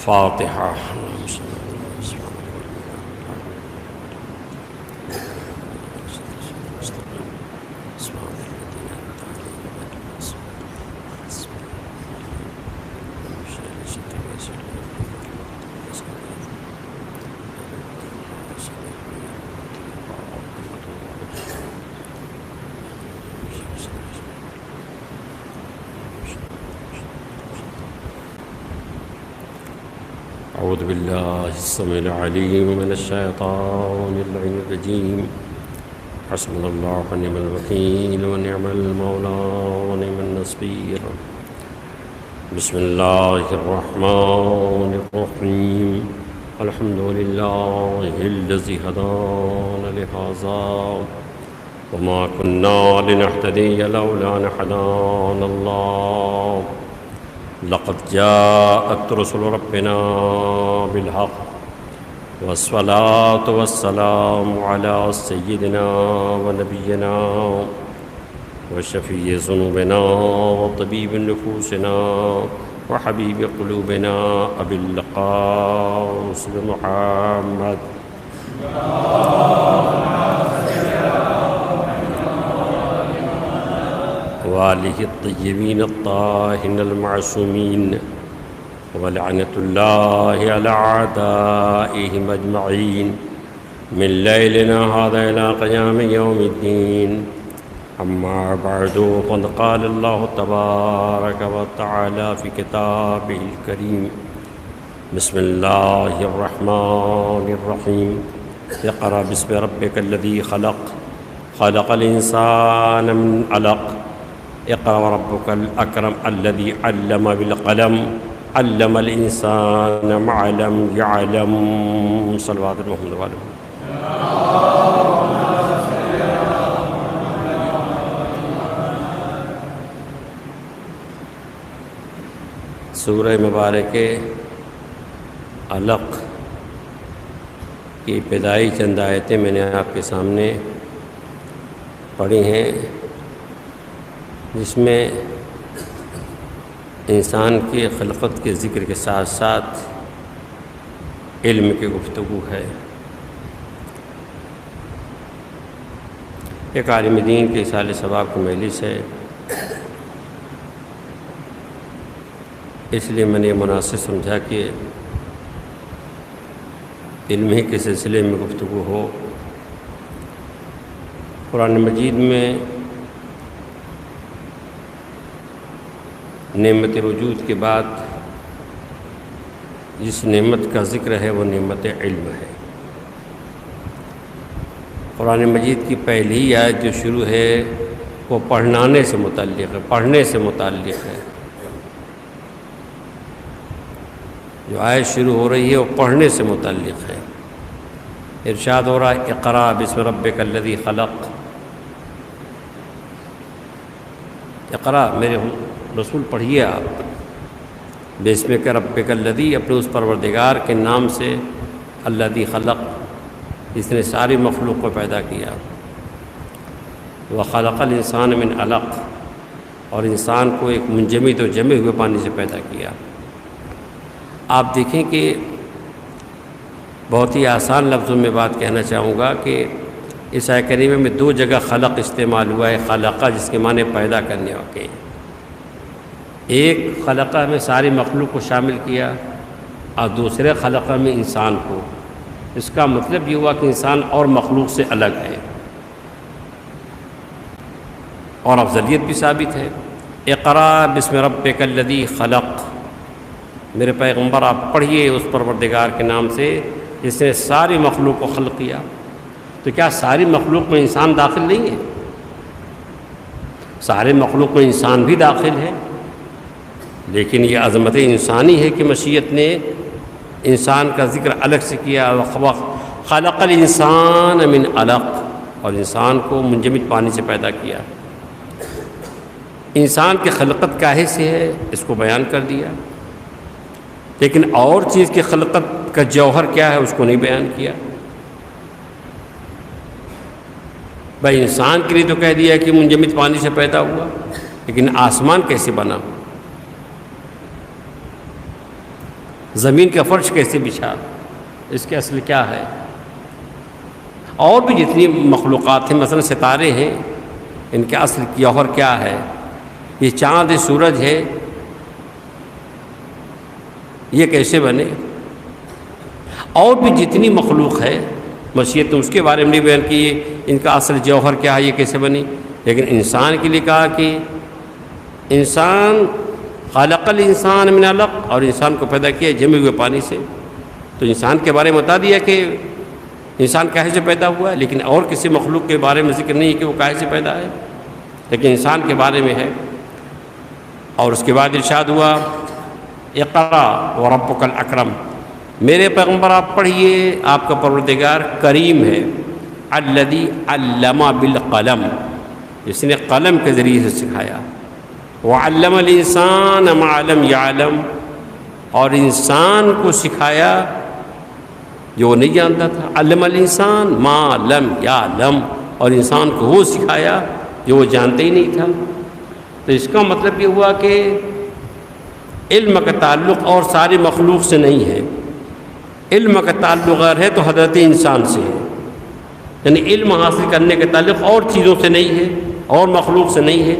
فاتحہ۔ اعوذ باللہ السمیع العلیم من الشیطان اللعین الرجیم حسبنا اللہ ونعم الوکیل ونعم المولا ونعم النصیر بسم اللہ الرحمن الرحیم الحمد للہ الذی هدانا لہذا وما كنا لنهتدی لولا ان هدانا اللہ لقد جاءت رسل ربنا بالحق والصلاة والسلام على سيدنا ونبينا وشفيع ذنوبنا وطبيب نفوسنا وحبيب قلوبنا أبي القاسم محمد وآلہ الطیبین الطاہرین المعصومین ولعنۃ اللہ علی اعدائہم اجمعین من لیلنا ھذا الی قیام یوم الدین اما بعد قد قال اللہ تبارک وتعالی فی کتابہ الکریم بسم اللہ الرحمن الرحیم اقرأ باسم ربک الذی خلق خلق الانسان من علق اقرأ وربك الأكرم الذي علم بالقلم علم الإنسان ما لم يعلم صلوات محمد وعلى سورہ مبارک علق کی ابتدائی چند آیتیں میں نے آپ کے سامنے پڑھی ہیں، جس میں انسان کی خلقت کے ذکر کے ساتھ ساتھ علم کی گفتگو ہے۔ ایک عالم دین کے ایصال ثواب کی مجلس ہے، اس لیے میں نے مناسب سمجھا کہ علم ہی کے سلسلے میں گفتگو ہو۔ قرآن مجید میں نعمت وجود کے بعد جس نعمت کا ذکر ہے وہ نعمت علم ہے۔ قرآن مجید کی پہلی آیت جو شروع ہے وہ پڑھنے سے متعلق ہے۔ جو آیت شروع ہو رہی ہے وہ پڑھنے سے متعلق ہے۔ ارشاد ہو رہا ہے اقرأ باسم ربک الذی خلق، اقرأ میرے رسول پڑھیے آپ، باسمک ربک الذی اپنے اس پروردگار کے نام سے، الذی خلق جس نے ساری مخلوق کو پیدا کیا، وخلق الانسان من علق اور انسان کو ایک منجمد و جمے ہوئے پانی سے پیدا کیا۔ آپ دیکھیں کہ بہت ہی آسان لفظوں میں بات کہنا چاہوں گا کہ اس آیت کریمہ میں دو جگہ خلق استعمال ہوا ہے۔ خلقہ جس کے معنی پیدا کرنے واقع، ایک خلقہ میں ساری مخلوق کو شامل کیا اور دوسرے خلقہ میں انسان کو۔ اس کا مطلب یہ ہوا کہ انسان اور مخلوق سے الگ ہے اور افضلیت بھی ثابت ہے۔ اقرأ باسم ربک الذی خلق، میرے پیغمبر آپ پڑھیے اس پروردگار کے نام سے جس نے ساری مخلوق کو خلق کیا۔ تو کیا ساری مخلوق میں انسان داخل نہیں ہے؟ سارے مخلوق میں انسان بھی داخل ہے، لیکن یہ عظمت انسانی ہے کہ مشیت نے انسان کا ذکر الگ سے کیا۔ خلق الانسان من علق، اور انسان کو منجمد پانی سے پیدا کیا۔ انسان کی خلقت کاہے سے ہے اس کو بیان کر دیا، لیکن اور چیز کی خلقت کا جوہر کیا ہے اس کو نہیں بیان کیا۔ بھائی انسان کے لیے تو کہہ دیا کہ منجمد پانی سے پیدا ہوا، لیکن آسمان کیسے بنا؟ زمین کا فرش کیسے بچھا، اس کے اصل کیا ہے؟ اور بھی جتنی مخلوقات ہیں، مثلا ستارے ہیں، ان کے اصل جوہر کیا ہے؟ یہ چاند سورج ہے، یہ کیسے بنے؟ اور بھی جتنی مخلوق ہے مشیت، اس کے بارے میں نہیں بیان کی ان کا اصل جوہر کیا ہے، یہ کیسے بنی۔ لیکن انسان کے لیے کہا کہ انسان خلق الانسان من علق، اور انسان کو پیدا کیا جمے ہوئے پانی سے۔ تو انسان کے بارے میں بتا دیا کہ انسان کہے سے پیدا ہوا ہے، لیکن اور کسی مخلوق کے بارے میں ذکر نہیں ہے کہ وہ کہے سے پیدا ہے، لیکن انسان کے بارے میں ہے۔ اور اس کے بعد ارشاد ہوا اقرا وربک الاکرم، میرے پیغمبر آپ پڑھیے، آپ کا پروردگار کریم ہے۔ الذی علم بالقلم، جس نے قلم کے ذریعے سے سکھایا۔ وعلم الانسان ما لم يعلم، اور انسان کو سکھایا جو وہ نہیں جانتا تھا۔ علم الانسان ما لم يعلم، اور انسان کو وہ سکھایا جو وہ جانتے ہی نہیں تھا۔ تو اس کا مطلب یہ ہوا کہ علم کا تعلق اور ساری مخلوق سے نہیں ہے، علم کا تعلق اگر ہے تو حضرت انسان سے ہے، یعنی علم حاصل کرنے کا تعلق اور چیزوں سے نہیں ہے، اور مخلوق سے نہیں ہے،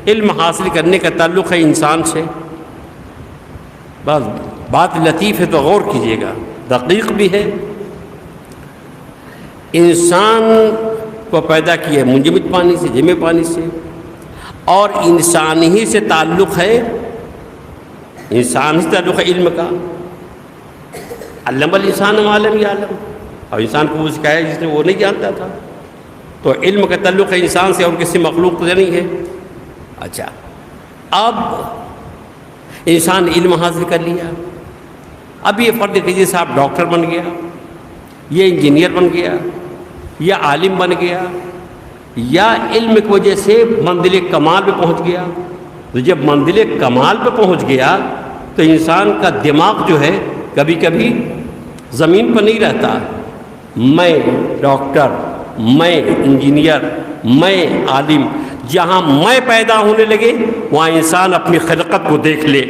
علم حاصل کرنے کا تعلق ہے انسان سے۔ بس بات لطیف ہے تو غور کیجیے گا، دقیق بھی ہے۔ انسان کو پیدا کیا منجمد پانی سے، جمے پانی سے، اور انسان ہی سے تعلق ہے، انسان سے تعلق ہے علم کا۔ علم الانسان ما لم يعلم، اور انسان کو وہ سکھایا جس نے وہ نہیں جانتا تھا۔ تو علم کا تعلق ہے انسان سے اور کسی مخلوق سے نہیں ہے۔ اچھا، اب انسان علم حاصل کر لیا، اب یہ فرض کیجیے صاحب ڈاکٹر بن گیا، یہ انجینئر بن گیا، یا عالم بن گیا، یا علم کی وجہ سے منزل کمال پہ پہنچ گیا۔ تو جب منزل کمال پہ پہنچ گیا تو انسان کا دماغ جو ہے کبھی کبھی زمین پر نہیں رہتا۔ میں ڈاکٹر، میں انجینئر، میں عالم، جہاں میں پیدا ہونے لگے وہاں انسان اپنی خلقت کو دیکھ لے۔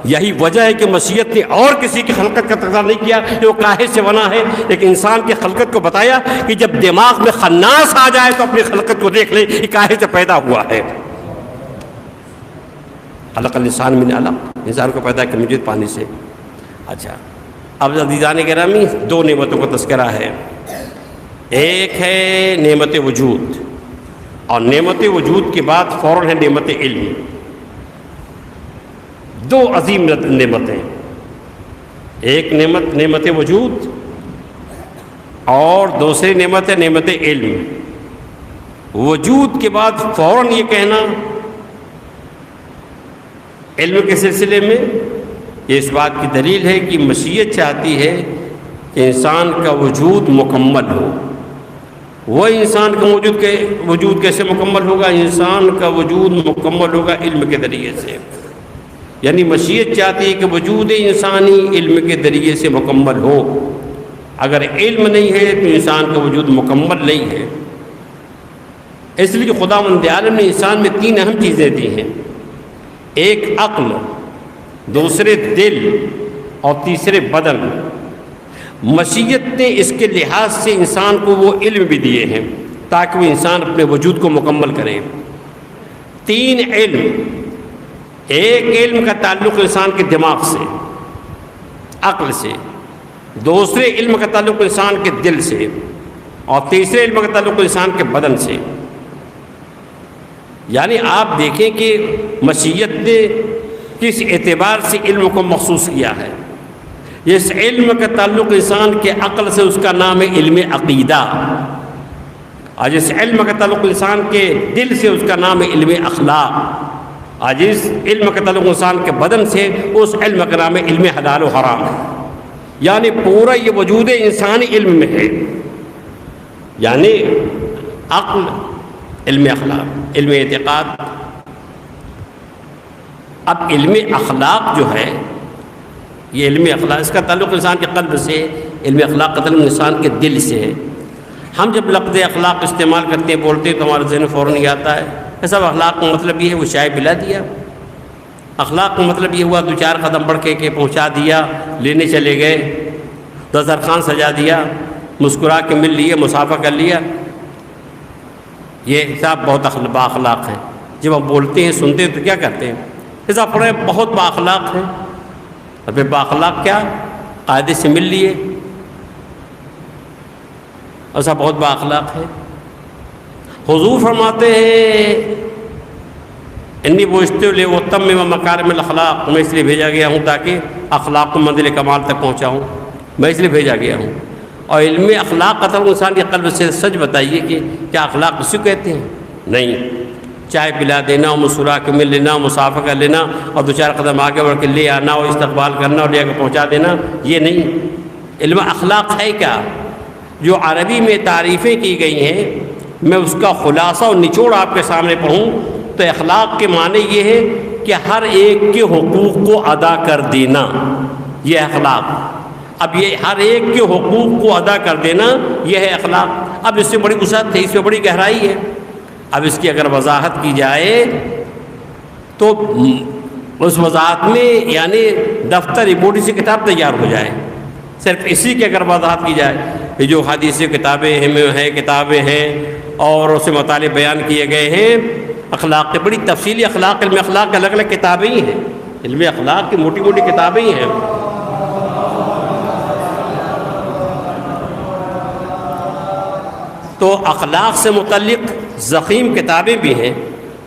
یہی وجہ ہے کہ مشیت نے اور کسی کی خلقت کا تقاضا نہیں کیا کہ وہ کاہے سے بنا ہے، لیکن انسان کی خلقت کو بتایا کہ جب دماغ میں خناس آ جائے تو اپنی خلقت کو دیکھ لے کہ کاہے سے پیدا ہوا ہے۔ خلق الانسان من علق، انسان کو پیدا کیا منجمد پانی سے۔ اچھا، اب عزیزان گرامی دو نعمتوں کا تذکرہ ہے، ایک ہے نعمت وجود، اور نعمت وجود کے بعد فوراً ہے نعمت علم۔ دو عظیم نعمتیں، ایک نعمت نعمت وجود، اور دوسری نعمت ہے نعمت علم۔ وجود کے بعد فوراً یہ کہنا علم کے سلسلے میں، یہ اس بات کی دلیل ہے کہ مشیت چاہتی ہے کہ انسان کا وجود مکمل ہو۔ وہ انسان کا وجود کیسے مکمل ہوگا؟ انسان کا وجود مکمل ہوگا علم کے ذریعے سے، یعنی مشیت چاہتی ہے کہ وجود انسانی علم کے ذریعے سے مکمل ہو۔ اگر علم نہیں ہے تو انسان کا وجود مکمل نہیں ہے۔ اس لیے خداوند عالم نے انسان میں تین اہم چیزیں دی ہیں، ایک عقل، دوسرے دل، اور تیسرے بدن۔ مشیت نے اس کے لحاظ سے انسان کو وہ علم بھی دیے ہیں تاکہ وہ انسان اپنے وجود کو مکمل کرے۔ تین علم، ایک علم کا تعلق انسان کے دماغ سے، عقل سے، دوسرے علم کا تعلق انسان کے دل سے، اور تیسرے علم کا تعلق انسان کے بدن سے۔ یعنی آپ دیکھیں کہ مشیت نے کس اعتبار سے علم کو مخصوص کیا ہے۔ اس علم کا تعلق انسان کے عقل سے، اس کا نام ہے علم عقیدہ، اور جس علم کا تعلق انسان کے دل سے، اس کا نام ہے علم اخلاق، اور جس علم کا تعلق انسان کے بدن سے، اس علم کا نام ہے علم حلال و حرام۔ یعنی پورا یہ وجود انسانی علم میں ہے، یعنی عقل، علم اخلاق، علم اعتقاد۔ اب علم اخلاق جو ہے، یہ علم اخلاق، اس کا تعلق انسان کے قلب سے، علم اخلاق کا تعلق انسان کے دل سے ہے۔ ہم جب لفظ اخلاق استعمال کرتے ہیں، بولتے ہیں، تو ہمارے ذہن فوراً یہ آتا ہے کہ سب اخلاق کا مطلب یہ ہے وہ چائے پلا دیا، اخلاق کا مطلب یہ ہوا 2-4 قدم بڑھ کے پہنچا دیا، لینے چلے گئے، دسترخوان سجا دیا، مسکرا کے مل لیے، مصافحہ کر لیا، یہ صاحب بہت بااخلاق ہیں۔ جب ہم بولتے ہیں سنتے ہیں تو کیا کرتے ہیں؟ صاحب پڑھے بہت بااخلاق ہیں، اور پھر بااخلاق کیا؟ قاعدے سے مل لیے، اور صاحب بہت بااخلاق ہے۔ حضور فرماتے ہیں انی بعثت لأتمم مکارم الاخلاق، میں اس لیے بھیجا گیا ہوں تاکہ اخلاق کو منزل کمال تک پہنچاؤں، میں اس لیے بھیجا گیا ہوں۔ اور علم اخلاق کا طلب انسان کے قلب سے سچ بتائیے کہ کیا اخلاق کسی کو کہتے ہیں؟ نہیں، چائے پلا دینا اور مسکرا کے مل لینا، مصافحہ کر لینا اور 2-4 قدم آگے بڑھ کے لے آنا اور استقبال کرنا اور لے کے پہنچا دینا، یہ نہیں۔ علم اخلاق ہے کیا؟ جو عربی میں تعریفیں کی گئی ہیں، میں اس کا خلاصہ اور نچوڑ آپ کے سامنے پڑھوں تو اخلاق کے معنی یہ ہے کہ ہر ایک کے حقوق کو ادا کر دینا، یہ اخلاق۔ اب یہ ہر ایک کے حقوق کو ادا کر دینا یہ ہے اخلاق۔ اب اس سے بڑی وسعت ہے، اس میں بڑی گہرائی ہے۔ اب اس کی اگر وضاحت کی جائے تو اس وضاحت میں یعنی دفتر موٹی سی کتاب تیار ہو جائے، صرف اسی کی اگر وضاحت کی جائے۔ یہ جو حدیث کتابیں ہیں اور اس سے متعلق بیان کیے گئے ہیں اخلاق کے، بڑی تفصیلی اخلاق، علم اخلاق کے الگ الگ کتابیں ہی ہیں، علم اخلاق کی موٹی موٹی کتابیں ہی ہیں۔ تو اخلاق سے متعلق ضخیم کتابیں بھی ہیں،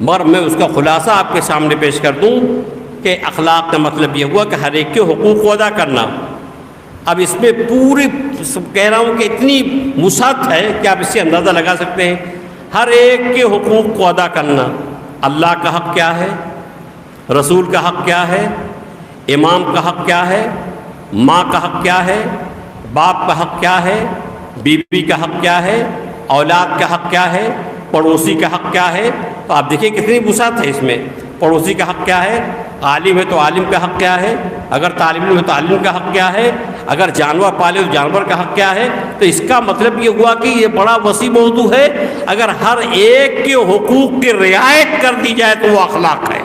مگر میں اس کا خلاصہ آپ کے سامنے پیش کر دوں کہ اخلاق کا مطلب یہ ہوا کہ ہر ایک کے حقوق کو ادا کرنا۔ اب اس میں پوری کہہ رہا ہوں کہ اتنی وسعت ہے کہ آپ اس سے اندازہ لگا سکتے ہیں۔ ہر ایک کے حقوق کو ادا کرنا، اللہ کا حق کیا ہے، رسول کا حق کیا ہے، امام کا حق کیا ہے، ماں کا حق کیا ہے، باپ کا حق کیا ہے، بیوی کا حق کیا ہے، اولاد کا حق کیا ہے، پڑوسی کا حق کیا ہے۔ تو آپ دیکھیں کتنی وسعت ہے اس میں۔ پڑوسی کا حق کیا ہے، عالم ہے تو عالم کا حق کیا ہے، اگر طالب علم ہے تو عالم کا حق کیا ہے، اگر جانور پالے تو جانور کا حق کیا ہے۔ تو اس کا مطلب یہ ہوا کہ یہ بڑا وسیع موضوع ہے، اگر ہر ایک کے حقوق کی رعایت کر دی جائے تو وہ اخلاق ہے۔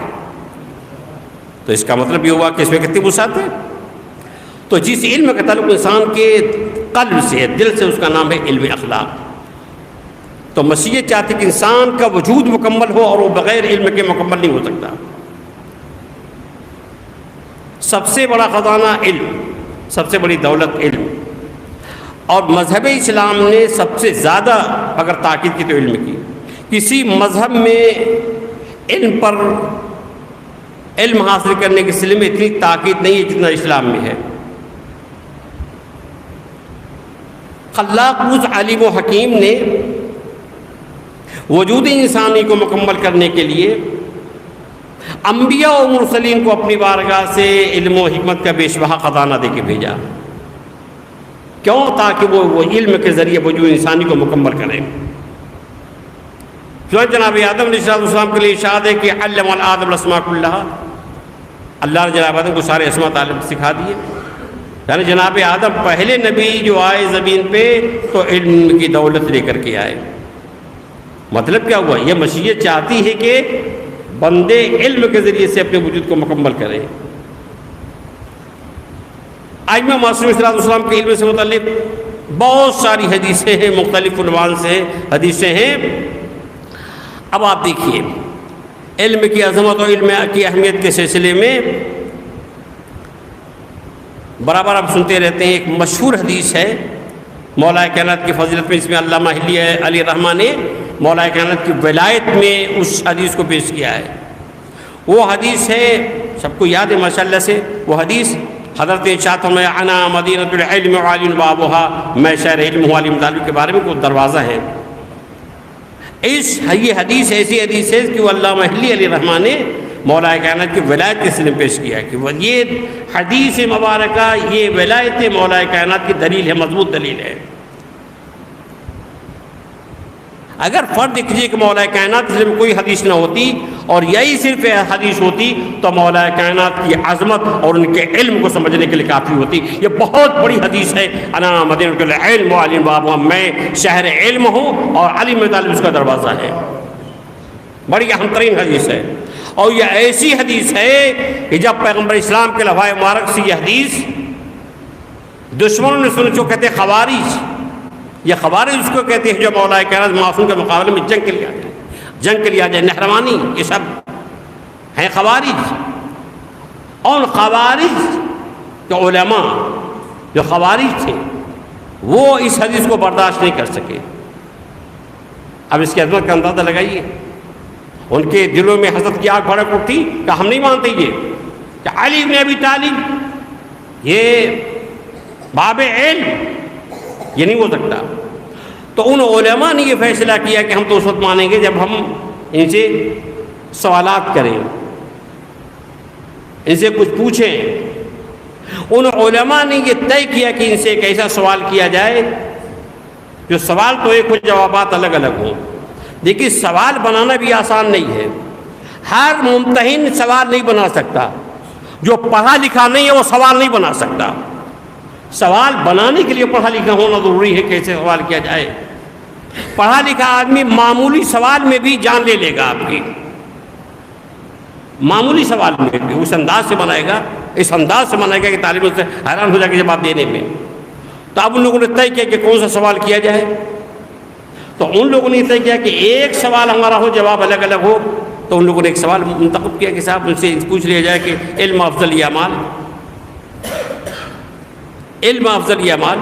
تو اس کا مطلب یہ ہوا کہ اس میں کتنی وسعت ہے۔ تو جس علم کا تعلق انسان کے قلب سے ہے، دل سے، اس کا نام ہے علم اخلاق۔ تو مسیحیت چاہتی کہ انسان کا وجود مکمل ہو اور وہ بغیر علم کے مکمل نہیں ہو سکتا۔ سب سے بڑا خزانہ علم، سب سے بڑی دولت علم، اور مذہب اسلام نے سب سے زیادہ اگر تاکید کی تو علم کی۔ کسی مذہب میں علم پر، علم حاصل کرنے کے سلسلے میں اتنی تاکید نہیں ہے جتنا اسلام میں ہے۔ خلاق اس عالم و حکیم نے وجود انسانی کو مکمل کرنے کے لیے انبیاء و مرسلین کو اپنی بارگاہ سے علم و حکمت کا بیش بہا خزانہ دے کے بھیجا۔ کیوں؟ تاکہ وہ علم کے ذریعے وجود انسانی کو مکمل کریں۔ جناب آدم علیہ السلام کے لیے ارشاد ہے کہ علم آدم الاسماء کلھا، اللہ نے جناب آدم کو سارے اسماء تعلیم سکھا دیے۔ یعنی جناب آدم پہلے نبی جو آئے زمین پہ تو علم کی دولت لے کر کے آئے۔ مطلب کیا ہوا؟ یہ مشیت چاہتی ہے کہ بندے علم کے ذریعے سے اپنے وجود کو مکمل کریں۔ ائمہ معصومین صلی اللہ علیہ وسلم کے علم سے متعلق بہت ساری حدیثیں ہیں، مختلف عنوان سے حدیثیں ہیں۔ اب آپ دیکھیے علم کی عظمت اور علم کی اہمیت کے سلسلے میں برابر آپ سنتے رہتے ہیں۔ ایک مشہور حدیث ہے مولا کائنات کی فضیلت میں، اس میں علامہ علی رحمٰن نے مولا کائنات کی ولایت میں اس حدیث کو پیش کیا ہے۔ وہ حدیث ہے، سب کو یاد ہے ماشاءاللہ سے، وہ حدیث حضرت ارشاد میں انا مدینۃ العلم وعلی بابھا، میں شہر علم ہوں، عالم طالب کے بارے میں کوئی دروازہ ہے۔ یہ حدیث ایسی حدیث ہے کہ وہ علامہ علی رحمٰن نے مولا کائنات کی ولایت کے سلسلے میں پیش کیا ہے کہ وہ یہ حدیث مبارکہ یہ ولایت مولا کائنات کی دلیل ہے، مضبوط دلیل ہے۔ اگر فرض کیجیے کہ مولا کائنات میں کوئی حدیث نہ ہوتی اور یہی صرف حدیث ہوتی تو مولا کائنات کی عظمت اور ان کے علم کو سمجھنے کے لیے کافی ہوتی۔ یہ بہت بڑی حدیث ہے، انا مدینۃ العلم وعلی بابھا، میں شہر علم ہوں اور علم طالب اس کا دروازہ ہے۔ بڑی اہم ترین حدیث ہے۔ اور یہ ایسی حدیث ہے کہ جب پیغمبر اسلام کے لوحہ مبارک سے یہ حدیث دشمنوں نے سن، جو کہتے ہیں خوارج، یہ خوارج اس کو کہتے ہیں جو مولا کائنات معصوم کے مقابلے میں جنگ کے لیے آ جائے، جنگ کے لیے آ جائے، نہروانی، یہ سب ہیں خوارج۔ اور خوارج کے علماء جو خوارج تھے وہ اس حدیث کو برداشت نہیں کر سکے۔ اب اس کی عظمت کا اندازہ لگائیے، ان کے دلوں میں حسد کی آگ بھڑک اٹھی کہ ہم نہیں مانتے یہ کہ علی بن ابی طالب یہ باب علم، یہ نہیں ہو سکتا۔ تو ان علماء نے یہ فیصلہ کیا کہ ہم تو اس وقت مانیں گے جب ہم ان سے سوالات کریں، ان سے کچھ پوچھیں۔ ان علماء نے یہ طے کیا کہ ان سے ایک ایسا سوال کیا جائے جو سوال تو ایک کچھ جوابات الگ الگ ہوں، لیکن سوال بنانا بھی آسان نہیں ہے۔ ہر ممتحن سوال نہیں بنا سکتا، جو پڑھا لکھا نہیں ہے وہ سوال نہیں بنا سکتا۔ سوال بنانے کے لیے پڑھا لکھا ہونا ضروری ہے، کیسے سوال کیا جائے۔ پڑھا لکھا آدمی معمولی سوال میں بھی جان لے لے گا آپ کی، معمولی سوال میں بھی اس انداز سے بنائے گا، اس انداز سے بنائے گا کہ طالب علم سے حیران ہو جائے گا جواب دینے میں۔ تو اب ان لوگوں نے طے کیا کہ کون سا سوال کیا جائے، تو ان لوگوں نے طے کیا کہ ایک سوال ہمارا ہو، جواب الگ الگ ہو۔ تو ان لوگوں نے ایک سوال منتخب کیا کہ صاحب ان سے پوچھ لیا جائے کہ علم افضل یا مال، علم افضل یا مال۔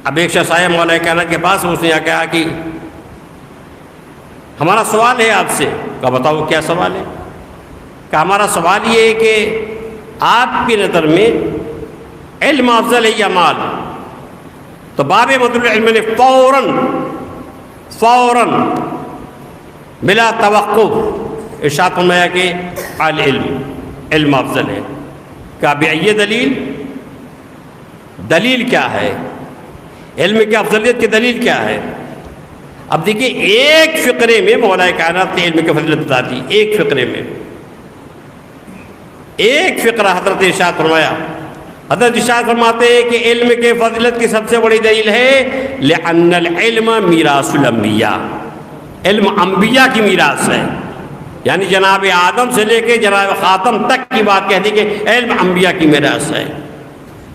اب ایک شخص آیا مولا کائنات کے پاس، اس نے کہا کہ ہمارا سوال ہے آپ سے۔ کہا بتاؤ کیا سوال ہے؟ کہا ہمارا سوال یہ ہے کہ آپ کی نظر میں علم افضل ہے یا مال؟ تو باب مطلب علم نے فوراً بلا توقف ارشاد فرمایا کہ العلم، علم افضل ہے۔ کہا بأي دلیل؟ دلیل کیا ہے؟ علم کی افضلیت کی دلیل کیا ہے؟ اب دیکھیے ایک فقرے میں مولا کائنات نے علم کی فضیلت بتا دی، ایک فقرے میں، ایک فقرہ حضرت ارشاد فرمایا۔ حضرت ارشاد فرماتے ہیں کہ علم کے فضیلت کی سب سے بڑی دلیل ہے لأن العلم میراث الانبیاء، علم انبیاء کی میراث ہے۔ یعنی جناب آدم سے لے کے جناب خاتم تک کی بات کہہ دی کہ علم انبیاء کی میراث ہے۔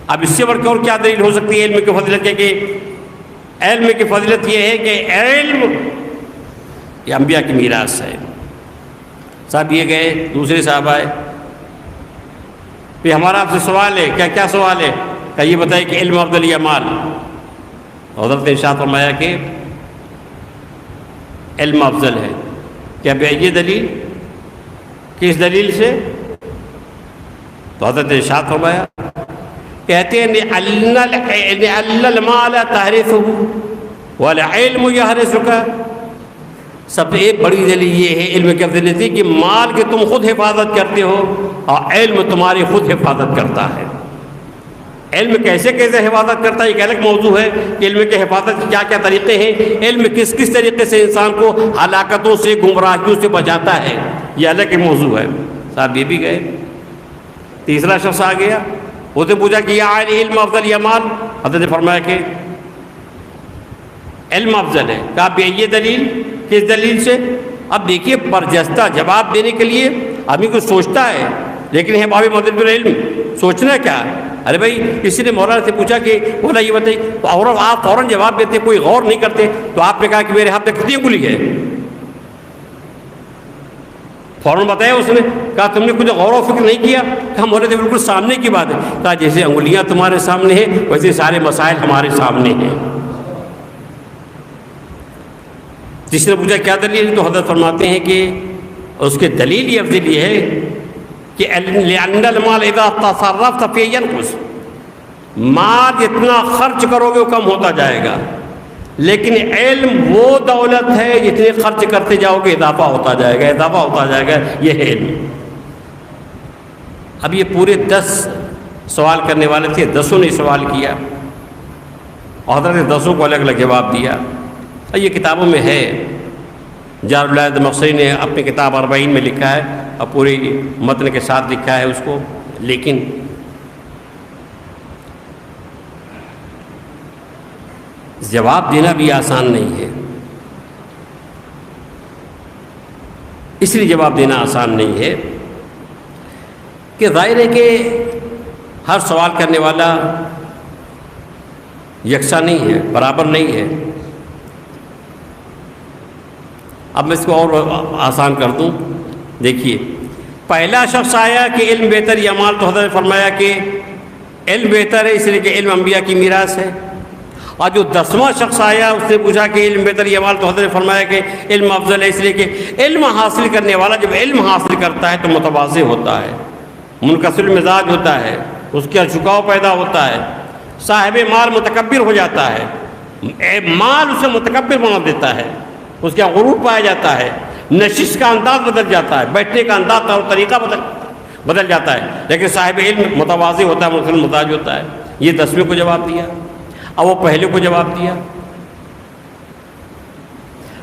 اب اس سے بڑھ کے اور کیا دلیل ہو سکتی ہے علم کی فضیلت کے؟ کہ علم کی فضیلت یہ ہے کہ علم یہ انبیاء کی میراث ہے۔ صاحب یہ گئے، دوسرے صاحب آئے، پھر ہمارا آپ سے سوال ہے، کیا سوال ہے؟ کہ یہ بتائے کہ علم افضل یا مال؟ حضرت نے ارشاد فرمایا کہ علم افضل ہے۔ کیا بأي دلیل؟ کس دلیل سے؟ تو حضرت نے ارشاد فرمایا، کہتے ہیں لأن المال تحرثه والعلم يحرثك۔ سب سے ایک بڑی دلیل یہ ہے علم کی افضلیت کہ مال کے تم خود حفاظت کرتے ہو اور علم تمہاری خود حفاظت کرتا ہے۔ علم کیسے کیسے حفاظت کرتا ہے ایک الگ موضوع ہے کہ علم کے حفاظت کے کیا کیا طریقے ہیں، علم کس کس طریقے سے انسان کو ہلاکتوں سے گمراہیوں سے بچاتا ہے، یہ الگ ایک موضوع ہے۔ صاحب یہ بھی گئے، تیسرا شخص آ گیا، اسے پوچھا کہ یا علم افضل یا مال؟ حضرت نے فرمایا کہ علم افضل ہے۔ کہا بأي دلیل؟ کس دلیل سے؟ اب دیکھیے برجستہ جواب دینے کے لیے آدمی کو سوچتا ہے، لیکن ہے باب مطلب العلم، سوچنا کیا ہے؟ ارے بھائی کسی نے مولانا سے پوچھا کہ مولا یہ بتائیے، تو اور آپ فوراً جواب دیتے، کوئی غور نہیں کرتے۔ تو آپ نے کہا کہ میرے ہاتھ میں کتنی انگلی ہے؟ فوراً بتایا اس نے۔ کہا تم نے کچھ غور و فکر نہیں کیا؟ کہا مولا تو بالکل سامنے کی بات ہے۔ کہا جیسے انگلیاں تمہارے سامنے ہیں ویسے سارے مسائل ہمارے سامنے ہیں۔ جس نے پوچھا کیا دلیل؟ تو حضرت فرماتے ہیں کہ اس کے دلیل یہ افضل یہ ہے کہ لأن المال اذا تصرفت فيه ينقص، مال جتنا خرچ کرو گے وہ کم ہوتا جائے گا، لیکن علم وہ دولت ہے جتنے خرچ کرتے جاؤ گے اضافہ ہوتا جائے گا، اضافہ ہوتا جائے گا، یہ ہے علم۔ اب یہ پورے 10 سوال کرنے والے تھے، 10 نے سوال کیا اور حضرت نے 10 کو الگ الگ جواب دیا۔ یہ کتابوں میں ہے، جار العید مقصری نے اپنی کتاب 40 میں لکھا ہے اور پوری متن کے ساتھ لکھا ہے اس کو، لیکن جواب دینا بھی آسان نہیں ہے۔ اس لیے جواب دینا آسان نہیں ہے کہ ظاہر ہے کہ ہر سوال کرنے والا یکساں نہیں ہے، برابر نہیں ہے۔ اب میں اس کو اور آسان کر دوں۔ دیکھیے، پہلا شخص آیا کہ علم بہتر یا مال، تو حضرت نے فرمایا کہ علم بہتر ہے، اس لیے کہ علم انبیاء کی میراث ہے۔ اور جو 10واں شخص آیا اس نے پوچھا کہ علم بہتر یا مال، تو حضرت نے فرمایا کہ علم افضل ہے، اس لیے کہ علم حاصل کرنے والا جب علم حاصل کرتا ہے تو متواضع ہوتا ہے، منکسر مزاج ہوتا ہے، اس کا جھکاؤ پیدا ہوتا ہے، صاحب مال متکبر ہو جاتا ہے، مال اسے متکبر بنا دیتا ہے، اس کا غرور پایا جاتا ہے، نشست کا انداز بدل جاتا ہے، بیٹھنے کا انداز اور طریقہ بدل جاتا ہے۔ لیکن صاحب علم متواضع ہوتا ہے، منکسر مزاج ہوتا ہے۔ یہ 10ویں کو جواب دیا۔ اب وہ پہلے کو جواب دیا۔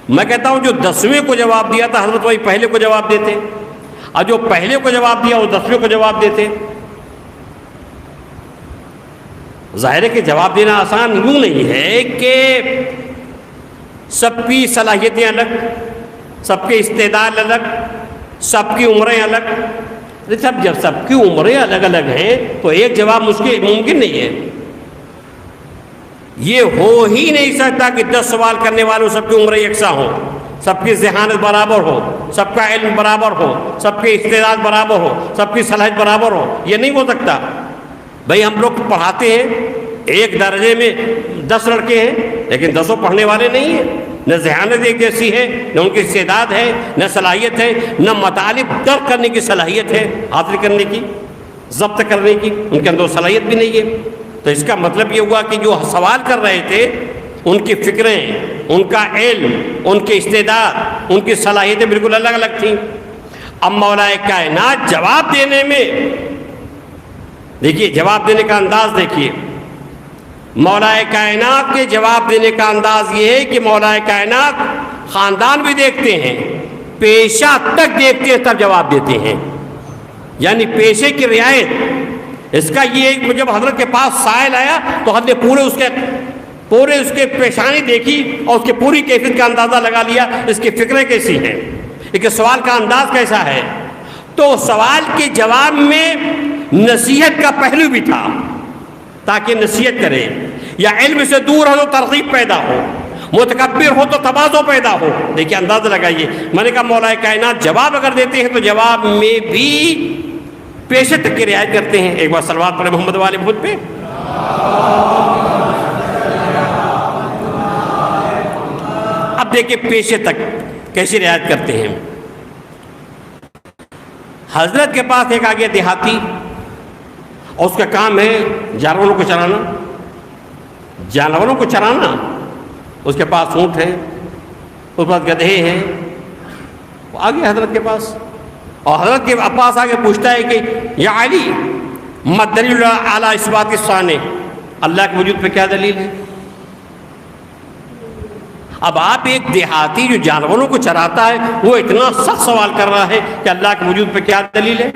میں کہتا ہوں جو 10ویں کو جواب دیا تھا حضرت وہی پہلے کو جواب دیتے، اور جو پہلے کو جواب دیا وہ 10ویں کو جواب دیتے۔ ظاہر ہے کہ جواب دینا آسان یوں نہیں ہے کہ سب کی صلاحیتیں الگ، سب کے استعداد الگ، سب کی عمریں الگ۔ جب سب کی عمریں الگ الگ ہیں تو ایک جواب ممکن نہیں ہے۔ یہ ہو ہی نہیں سکتا کہ 10 سوال کرنے والوں سب کی عمریں یکساں ہوں، سب کی ذہانت برابر ہو، سب کا علم برابر ہو، سب کے استعداد برابر ہو، سب کی صلاحیت برابر ہو۔ یہ نہیں ہو سکتا۔ بھئی ہم لوگ پڑھاتے ہیں، ایک درجے میں 10 لڑکے ہیں، لیکن 10 پڑھنے والے نہیں ہیں۔ نہ ذہانت ایک جیسی ہے، نہ ان کی استعداد ہے، نہ صلاحیت ہے، نہ مطالب درک کرنے کی صلاحیت ہے، حاصل کرنے کی، ضبط کرنے کی، ان کے اندر صلاحیت بھی نہیں ہے۔ تو اس کا مطلب یہ ہوا کہ جو سوال کر رہے تھے ان کی فکریں، ان کا علم، ان کی استعداد، ان کی صلاحیتیں بالکل الگ الگ تھیں۔ اب مولا کائنات جواب دینے میں دیکھیے، جواب دینے کا انداز دیکھیے، مولا کائنات کے جواب دینے کا انداز یہ ہے کہ مولا کائنات خاندان بھی دیکھتے ہیں، پیشہ تک دیکھتے ہیں، تب جواب دیتے ہیں، یعنی پیشے کی رعایت۔ اس کا یہ ایک جب حضرت کے پاس سائل آیا تو حضرت نے پورے اس کے پیشانی دیکھی اور اس کے پوری کیفیت کا اندازہ لگا لیا، اس کی فکریں کیسی ہیں، ایک سوال کا انداز کیسا ہے۔ تو سوال کے جواب میں نصیحت کا پہلو بھی تھا، تاکہ نصیحت کرے، یا علم سے دور ہو تو ترغیب پیدا ہو، متکبر ہو تو تواضع پیدا ہو۔ دیکھیے اندازہ لگائیے۔ میں نے کہا مولا کائنات جواب اگر دیتے ہیں تو جواب میں بھی پیشے تک کی رعایت کرتے ہیں۔ ایک بار صلوات پڑھیں محمد والے محمد پہ۔ اب دیکھیں پیشے تک کیسی رعایت کرتے ہیں۔ حضرت کے پاس ایک آگے دیہاتی، اور اس کا کام ہے جانوروں کو چرانا، اس کے پاس اونٹ ہے، اس کے پاس گدھے ہیں، وہ آگے حضرت کے پاس، اور حضرت کے پاس آگے پوچھتا ہے کہ یا علی ما دلیل علی اثبات الصانع، اللہ کے وجود پہ کیا دلیل ہے؟ اب آپ ایک دیہاتی جو جانوروں کو چراتا ہے وہ اتنا سخت سوال کر رہا ہے کہ اللہ کے وجود پہ کیا دلیل ہے؟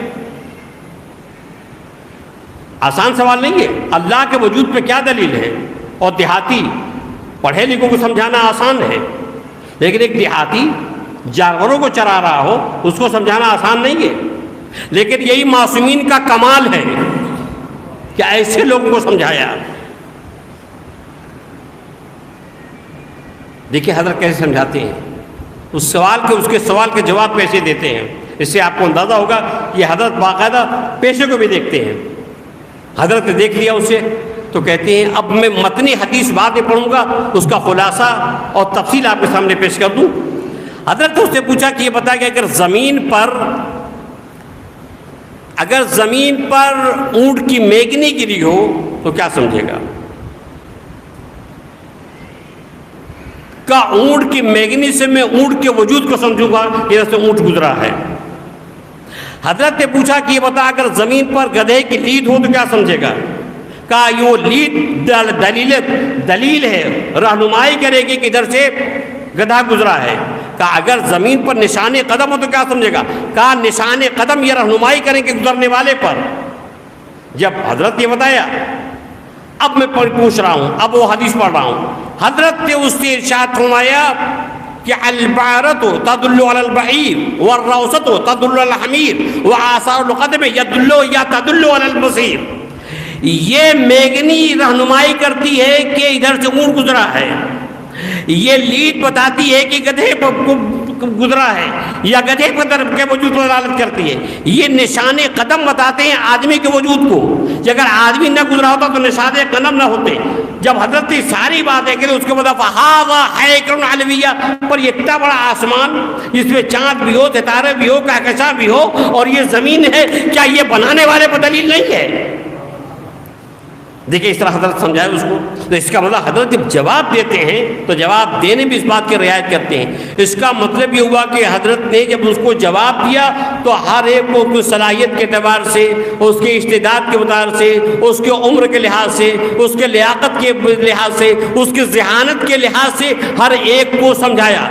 آسان سوال نہیں ہے، اللہ کے وجود پہ کیا دلیل ہے؟ اور دیہاتی پڑھے لکھوں کو سمجھانا آسان ہے، لیکن ایک دیہاتی جانوروں کو چرا رہا ہو اس کو سمجھانا آسان نہیں ہے۔ لیکن یہی معصومین کا کمال ہے کہ ایسے لوگوں کو سمجھایا۔ دیکھیے حضرت کیسے سمجھاتے ہیں، اس کے سوال کے جواب کیسے دیتے ہیں۔ اس سے آپ کو اندازہ ہوگا کہ حضرت باقاعدہ پیشے کو بھی دیکھتے ہیں۔ حضرت نے دیکھ لیا اسے تو کہتے ہیں اب میں متنی حدیث بعد میں پڑھوں گا، اس کا خلاصہ اور تفصیل آپ کے سامنے پیش کر دوں۔ حضرت نے اس سے پوچھا کہ یہ بتا کہ اگر زمین پر اونٹ کی میگنی گری ہو تو کیا سمجھے گا؟ اونٹ کی میگنی سے میں اونٹ کے وجود کو سمجھوں گا کہ سے اونٹ گزرا ہے۔ حضرت نے پوچھا کہ یہ بتا اگر زمین پر گدھے کی لید ہو تو کیا سمجھے گا؟ کہا یہ لید دلیل ہے، رہنمائی کرے گی کہ ادھر سے گدھا گزرا ہے۔ کہا اگر زمین پر نشان قدم ہو تو کیا سمجھے گا؟ کہا نشان قدم یہ رہنمائی کریں کہ گزرنے والے پر۔ جب حضرت نے بتایا اب میں پوچھ رہا ہوں، اب وہ حدیث پڑھ رہا ہوں، حضرت نے اس سے ارشاد فرمایا کہ البعرۃ تدل علی البعیر والروثۃ تدل علی الحمیر وآثار القدم یدل یا تدل علی البصیر. یہ میگنی رہنمائی کرتی ہے کہ ادھر سے اونٹ گزرا ہے، یہ لیڈ بتاتی ہے کہ گدھے گزرا ہے یا گدھے کے وجود پر دلالت کرتی ہے. یہ نشان قدم بتاتے ہیں آدمی کے وجود کو، کہ اگر آدمی نہ گزرا ہوتا تو نشان قدم نہ ہوتے. جب حضرت نے ساری باتیں کریں اس کے بعد فہذا حیکل علویہ، پر یہ اتنا بڑا آسمان جس میں چاند بھی ہو، ستارے بھی ہو، کہکشاں بھی ہو، اور یہ زمین ہے، کیا یہ بنانے والے پر دلیل نہیں ہے؟ دیکھیں اس طرح حضرت سمجھائے اس کو. تو اس کا مطلب حضرت جب جواب دیتے ہیں تو جواب دینے بھی اس بات کی رعایت کرتے ہیں. اس کا مطلب یہ ہوا کہ حضرت نے جب اس کو جواب دیا تو ہر ایک کو اس صلاحیت کے اعتبار سے، اس کے استعداد کے اعتبار سے، اس کے عمر کے لحاظ سے، اس کے لیاقت کے لحاظ سے، اس کی ذہانت کے لحاظ سے ہر ایک کو سمجھایا.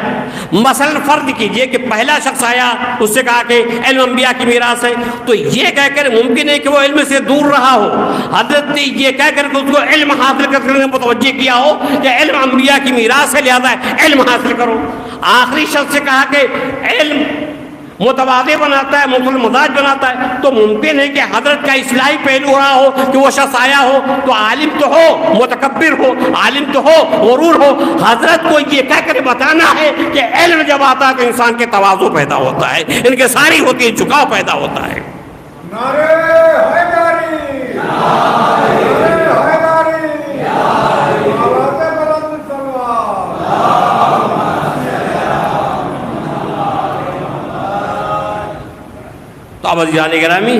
مثلا فرض کیجئے کہ پہلا شخص آیا، اس سے کہا کہ علم انبیاء کی میراث ہے، تو یہ کہہ کر ممکن ہے کہ وہ علم سے دور رہا ہو. حضرت نے یہ کہہ کر کے اس کو علم حاصل کرنے میں متوجہ کیا ہو کہ علم انبیاء کی میراث ہے، لہذا علم حاصل کرو. آخری شخص سے کہا کہ علم متبادل بناتا ہے، مختلف مزاج بناتا ہے، تو ممکن ہے کہ حضرت کا اصلاحی پہلو رہا ہو کہ وہ شخص آیا ہو تو عالم تو ہو، متکبر ہو، عالم تو ہو، غرور ہو. حضرت کو یہ کہہ کر بتانا ہے کہ علم جب آتا ہے تو انسان کے تواضع پیدا ہوتا ہے، ان کے ساری ہوتی ہے، جھکاؤ پیدا ہوتا ہے. نعرے حیدری، نعرے حیدری، آواز بلند سلوات. تو اب عزیزان گرامی،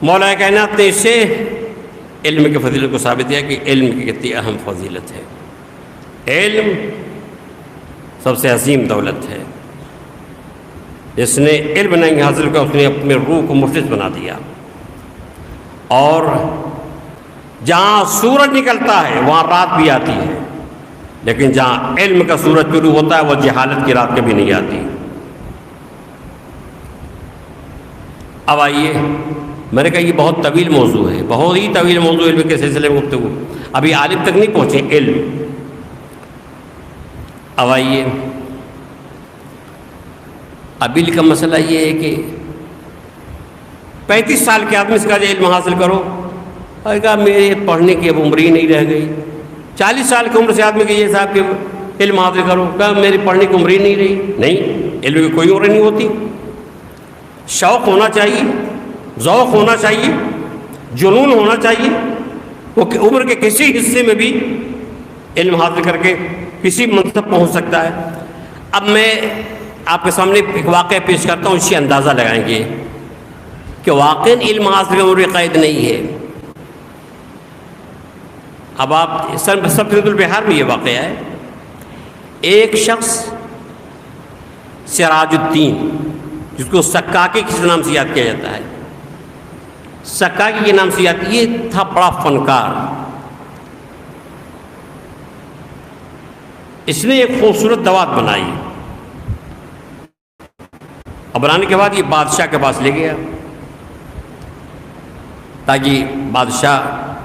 مولا کائنات نے اس سے علم کی فضیلت کو ثابت کیا کہ علم کی کتنی اہم فضیلت ہے. علم سب سے عظیم دولت ہے. جس نے علم نہیں حاصل کیا اس نے اپنے روح کو مفلس بنا دیا. اور جہاں سورج نکلتا ہے وہاں رات بھی آتی ہے، لیکن جہاں علم کا سورج شروع ہوتا ہے وہ جہالت کی رات کبھی نہیں آتی. اب آئیے، میں نے کہا یہ بہت طویل موضوع ہے، بہت ہی طویل موضوع علم کے سلسلے میں گفتگو، ابھی عالم تک نہیں پہنچے علم. اب آئیے، ابیل کا مسئلہ یہ ہے کہ 35 سال کے آدمی سے کہا علم حاصل کرو، اور کہا میرے پڑھنے کی اب عمر ہی نہیں رہ گئی. 40 سال کی عمر سے آدمی کہ یہ صاحب کہ علم حاصل کرو، کہا میری پڑھنے کی عمر ہی نہیں رہی. نہیں، علم کی کوئی عمر نہیں ہوتی. شوق ہونا چاہیے، ذوق ہونا چاہیے، جنون ہونا چاہیے. وہ عمر کے کسی حصے میں بھی علم حاصل کر کے کسی منصب پہنچ سکتا ہے. اب میں آپ کے سامنے ایک واقعہ پیش کرتا ہوں، اس سے اندازہ لگائیں گے کہ واقعاً علم حاصل کا عمر قید نہیں ہے. اب آپ سفید البحار میں یہ واقعہ ہے. ایک شخص سراج الدین، جس کو سکاکی کس نام سے یاد کیا جاتا ہے، سکاکی کے نام سے یاد، یہ تھا بڑا فنکار. اس نے ایک خوبصورت دوات بنائی، اور بنانے کے بعد یہ بادشاہ کے پاس لے گیا تاکہ بادشاہ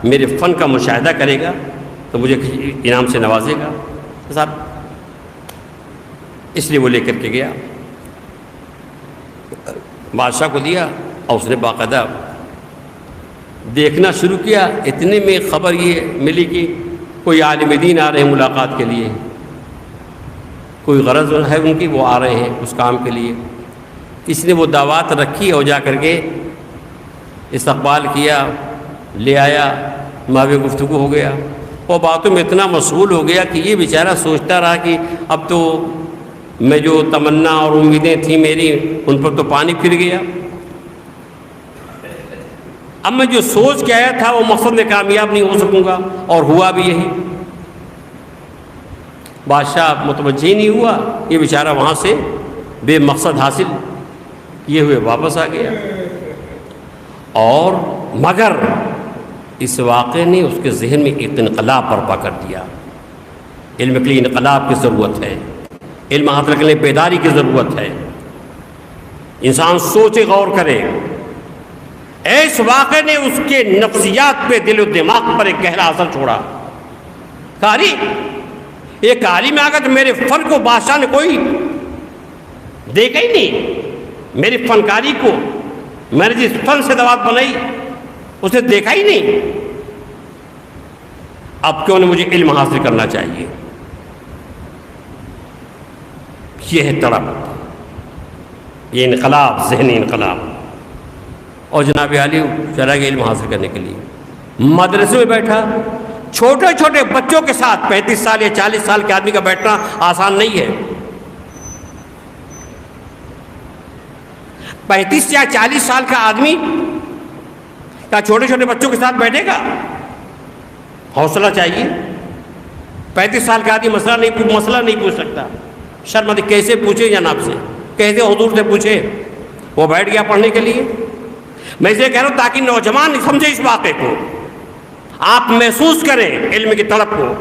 میرے فن کا مشاہدہ کرے گا تو مجھے انعام سے نوازے گا. صاحب اس لیے وہ لے کر کے گیا، بادشاہ کو دیا، اور اس نے باقاعدہ دیکھنا شروع کیا. اتنے میں خبر یہ ملی کہ کوئی عالم دین آ رہے ہیں ملاقات کے لیے، کوئی غرض ہے ان کی، وہ آ رہے ہیں اس کام کے لیے. اس نے وہ دعوات رکھی اور جا کر کے استقبال کیا، لے آیا، ماوی گفتگو ہو گیا. وہ باتوں میں اتنا مشغول ہو گیا کہ یہ بیچارہ سوچتا رہا کہ اب تو میں جو تمنا اور امیدیں تھیں میری ان پر تو پانی پھر گیا. اب میں جو سوچ کے آیا تھا وہ مقصد میں کامیاب نہیں ہو سکوں گا، اور ہوا بھی یہی. بادشاہ متوجہ نہیں ہوا، یہ بیچارہ وہاں سے بے مقصد حاصل یہ ہوئے واپس آ گیا. اور مگر اس واقعے نے اس کے ذہن میں ایک انقلاب برپا کر دیا. علم کے لیے انقلاب کی ضرورت ہے، علم حاصل کرنے بیداری کی ضرورت ہے. انسان سوچے، غور کرے. اس واقعے نے اس کے نفسیات پہ، دل و دماغ پر ایک گہرا اثر چھوڑا. کاری ایک عالم آ گیا تو میرے فن کو بادشاہ نے کوئی دیکھا ہی نہیں، میری فنکاری کو، میں نے جس فن سے دوات بنائی اسے دیکھا ہی نہیں، اب کیوں نہیں مجھے علم حاصل کرنا چاہیے؟ یہ ہے تڑپ، یہ انقلاب، ذہنی انقلاب۔ اور جناب عالی چلا گیا علم حاصل کرنے کے لیے، مدرسے میں بیٹھا، چھوٹے چھوٹے بچوں کے ساتھ 35 سال یا 40 سال کے آدمی کا بیٹھنا آسان نہیں ہے۔ 35 یا 40 سال کا آدمی کیا چھوٹے چھوٹے بچوں کے ساتھ بیٹھے گا؟ حوصلہ چاہیے۔ 35 سال کا آدمی مسئلہ نہیں پوچھ سکتا، شرم آتی، کیسے پوچھے جناب سے، کیسے حضور سے پوچھے؟ وہ بیٹھ گیا پڑھنے کے لیے۔ میں اسے کہہ رہا ہوں تاکہ نوجوان سمجھے اس واقعے کو، آپ محسوس کریں علم کی طلب کو،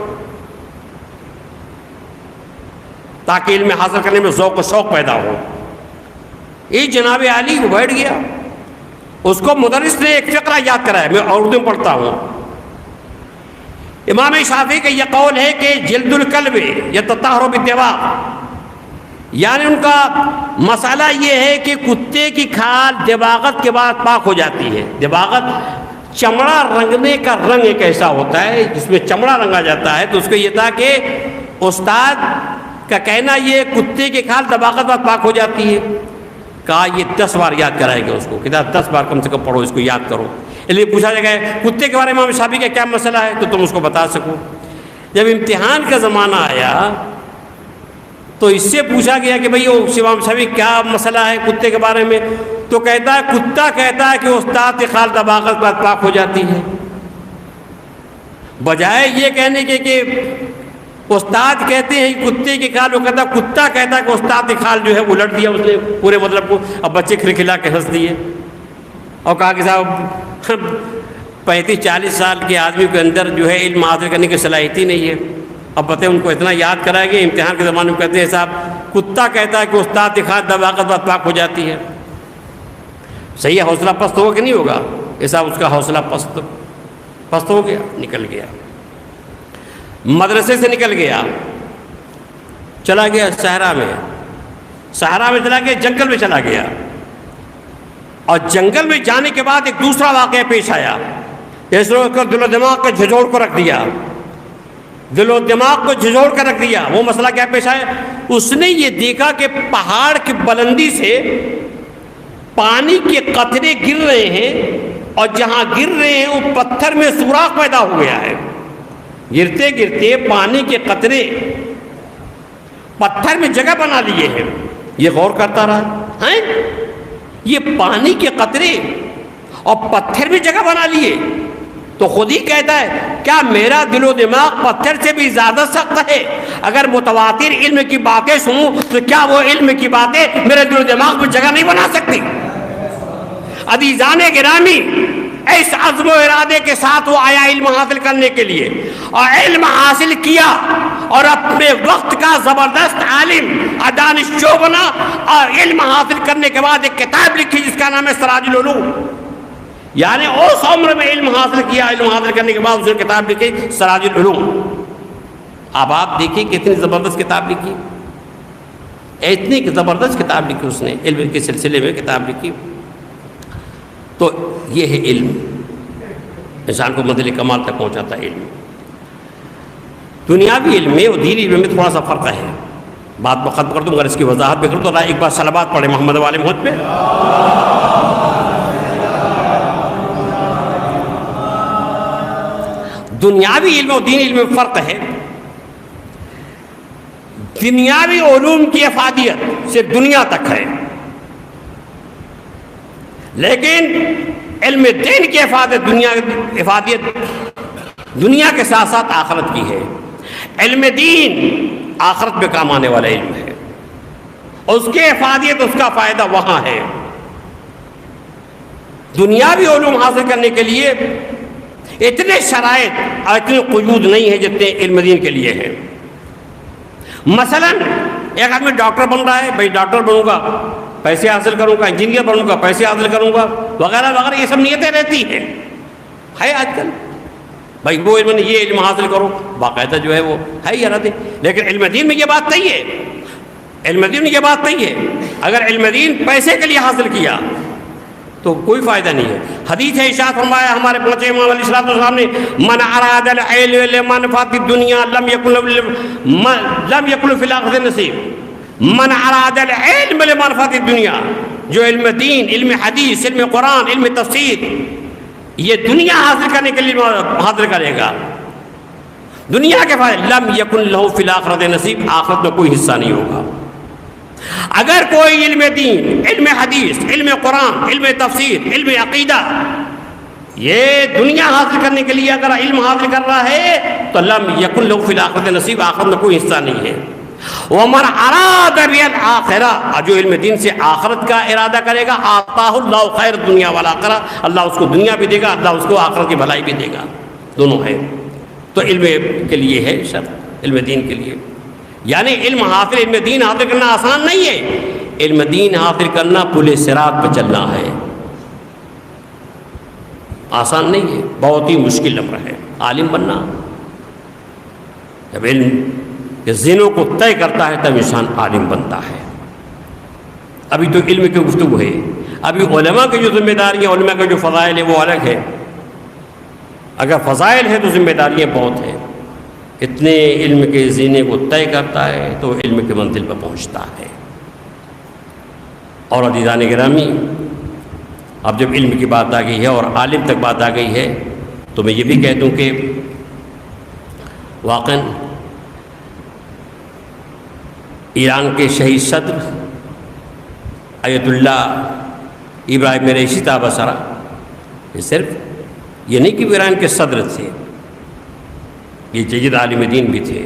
تاکہ علم حاصل کرنے میں ذوق و شوق پیدا ہو۔ یہ جناب عالی وہ بیٹھ گیا، اس کو مدرس نے ایک فقرہ یاد کرایا، میں اردو میں پڑھتا ہوں۔ امام شافعی کا یہ قول ہے کہ جلد القلب یتطہر بالدواء، یعنی ان کا مسئلہ یہ ہے کہ کتے کی کھال دباغت کے بعد پاک ہو جاتی ہے۔ دباغت چمڑا رنگنے کا رنگ ایک ایسا ہوتا ہے جس میں چمڑا رنگا جاتا ہے، تو اس کو یہ تھا کہ استاد کا کہنا یہ کتے کی کھال دباغت بعد پاک ہو جاتی ہے۔ کہا یہ 10 بار یاد کرائے گا اس کو، کہتا 10 بار کم سے کم پڑھو، اس کو یاد کرو۔ اس لیے پوچھا جائے گا کتے کے بارے میں امام شافعی کا کیا مسئلہ ہے تو تم اس کو بتا سکو۔ جب امتحان کا زمانہ آیا تو اس سے پوچھا گیا کہ بھئی امام شافعی کیا مسئلہ ہے کتے کے بارے میں، تو کہتا ہے کتا کہتا ہے کہ استاد کی کھال دباغت بعد پاک ہو جاتی ہے، بجائے یہ کہنے کے کہ استاد کہتے ہیں کتے کی کھال، وہ کہتا کتا کہتا ہے کہ استاد کی کھال جو ہے الٹ دیا اس نے پورے مطلب کو۔ اب بچے کھلکھلا کے ہنس دیے اور کہا کہ صاحب 35-40 سال کے آدمی کے اندر جو ہے علم حاصل کرنے کی صلاحیت ہی نہیں ہے۔ اب بتائیں ان کو اتنا یاد کرائے گے، امتحان کے زمانے میں کہتے ہیں صاحب کتا کہتا ہے کہ استاد کی کھال دباغت بعد پاک ہو جاتی ہے۔ صحیح ہے، حوصلہ پست ہوگا کہ نہیں ہوگا؟ یہ صاحب اس کا حوصلہ پست ہو گیا، نکل گیا، مدرسے سے نکل گیا، چلا گیا صحرا میں چلا گیا، جنگل میں چلا گیا، اور جنگل میں جانے کے بعد ایک دوسرا واقعہ پیش آیا، اس نے دل و دماغ کو جھنجھوڑ کو رکھ دیا، دل و دماغ کو جھنجھوڑ کر رکھ دیا۔ وہ مسئلہ کیا پیش آیا؟ اس نے یہ دیکھا کہ پہاڑ کی بلندی سے پانی کے قطرے گر رہے ہیں، اور جہاں گر رہے ہیں وہ پتھر میں سوراخ پیدا ہو گیا ہے۔ گرتے گرتے پانی کے قطرے پتھر میں جگہ بنا لیے ہیں۔ یہ غور کرتا رہا، یہ پانی کے قطرے اور پتھر میں جگہ بنا لیے، تو خود ہی کہتا ہے کیا میرا دل و دماغ پتھر سے بھی زیادہ سخت ہے؟ اگر متواتر علم کی باتیں سنوں تو کیا وہ علم کی باتیں میرے دل و دماغ میں جگہ نہیں بنا سکتی؟ عزیزان گرامی، اس عزم و ارادے کے ساتھ وہ آیا علم حاصل کرنے کے لیے، اور علم حاصل کیا، اور اپنے وقت کا زبردست عالم دانش جو بنا، اور علم حاصل کرنے کے بعد ایک کتاب لکھی جس کا نام ہے سراج العلوم۔ یعنی اس عمر میں علم حاصل کیا، علم حاصل کرنے کے بعد اس نے کتاب لکھی سراج العلوم۔ اب آپ دیکھیں کتنی زبردست کتاب لکھی، اتنی زبردست کتاب لکھی اس نے، علم کے سلسلے میں کتاب لکھی۔ تو یہ ہے علم، انسان کو منزل کمال تک پہنچاتا ہے علم۔ دنیاوی علم میں اور دینی علم میں تھوڑا سا فرق ہے، بات میں ختم کر دوں، اگر اس کی وضاحت بھی کروں تو ایک بار صلوات پڑھیں محمد والے محمد پہ۔ دنیاوی علم اور دینی علم میں فرق ہے۔ دنیاوی علوم کی افادیت صرف دنیا تک ہے، لیکن علم دین کی افادیت دنیا کے ساتھ ساتھ آخرت کی ہے۔ علم دین آخرت میں کام آنے والا علم ہے، اس کے افادیت، اس کا فائدہ وہاں ہے۔ دنیاوی علوم حاصل کرنے کے لیے اتنے شرائط اور اتنے قیود نہیں ہیں جتنے علم دین کے لیے ہیں۔ مثلا ایک آدمی ڈاکٹر بن رہا ہے، بھائی ڈاکٹر بنوں گا پیسے حاصل کروں گا، انجینئر بنوں گا پیسے حاصل کروں گا، وغیرہ وغیرہ، یہ سب نیتیں رہتی ہیں، ہے آج کل بھائی وہ علم یہ علم حاصل کرو، باقاعدہ جو ہے وہ ہے ہی ارادے. لیکن علم دین میں یہ بات نہیں ہے، علم دین میں یہ بات نہیں ہے. اگر علم دین پیسے کے لیے حاصل کیا تو کوئی فائدہ نہیں ہے. حدیث ہے، ارشاد فرمایا ہمارے پہنچے امام علیہ السلام نے، من اراد العلم لمنفعت الدنیا لم یکن فی الاخرۃ نصیب. من اراد العلم لمنفعت الدنیا، جو علم دین، علم حدیث، علم قرآن، علم تفسیر یہ دنیا حاصل کرنے کے لیے حاصل کرے گا، دنیا کے فائدے، لم یکن لہ فی الاخرۃ نصیب، آخرت میں کوئی حصہ نہیں ہوگا. اگر کوئی علم دین، علم حدیث، علم قرآن، علم تفسیر، علم عقیدہ یہ دنیا حاصل کرنے کے لیے اگر علم حاصل کر رہا ہے تو لم یکن لہ فی الاخرۃ نصیب، آخرت میں کوئی حصہ نہیں ہے. ومن اراد بالآخرہ، جو علم دین سے آخرت کا ارادہ کرے گا، آتاہ اللہ خیر الدنیا والآخرہ، اللہ اس کو دنیا بھی دے گا، اللہ اس کو آخرت کی بھلائی بھی دے گا، دونوں ہے. تو علم کے لیے ہے شرط، علم دین کے لیے. یعنی علم حاصل، علم دین حاصل کرنا آسان نہیں ہے. علم دین حاصل کرنا پل صراط پہ چلنا ہے، آسان نہیں ہے، بہت ہی مشکل امر ہے. عالم بننا جب علم کہ ذہنوں کو طے کرتا ہے تب انسان عالم بنتا ہے. ابھی تو علم کی گفتگو ہے، ابھی علماء کی جو ذمہ داریاں، علماء کے جو فضائل ہیں وہ الگ ہے. اگر فضائل ہے تو ذمہ داریاں بہت ہیں. اتنے علم کے زینے کو طے کرتا ہے تو علم کے منزل پر پہنچتا ہے. اور عزیزان گرامی، اب جب علم کی بات آ گئی ہے اور عالم تک بات آ گئی ہے تو میں یہ بھی کہہ دوں کہ واقعاً ایران کے شہید صدر ایت اللہ ابراہیم ریشی تابصرہ، یہ صرف یہ نہیں کہ وہ ایران کے صدر تھے، یہ جید عالم دین بھی تھے،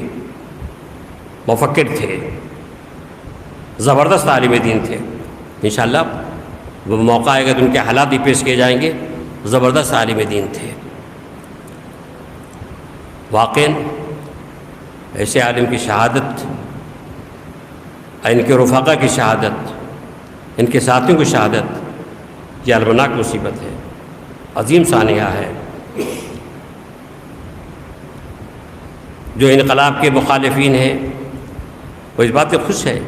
مفکر تھے، زبردست عالم دین تھے. انشاءاللہ وہ موقع آئے گا تو ان کے حالات بھی پیش کیے جائیں گے. زبردست عالم دین تھے. واقعاً ایسے عالم کی شہادت، ان کے رفقا کی شہادت، ان کے ساتھیوں کی شہادت، یہ المناک مصیبت ہے، عظیم سانحہ ہے. جو انقلاب کے مخالفین ہیں وہ اس بات سے خوش ہے،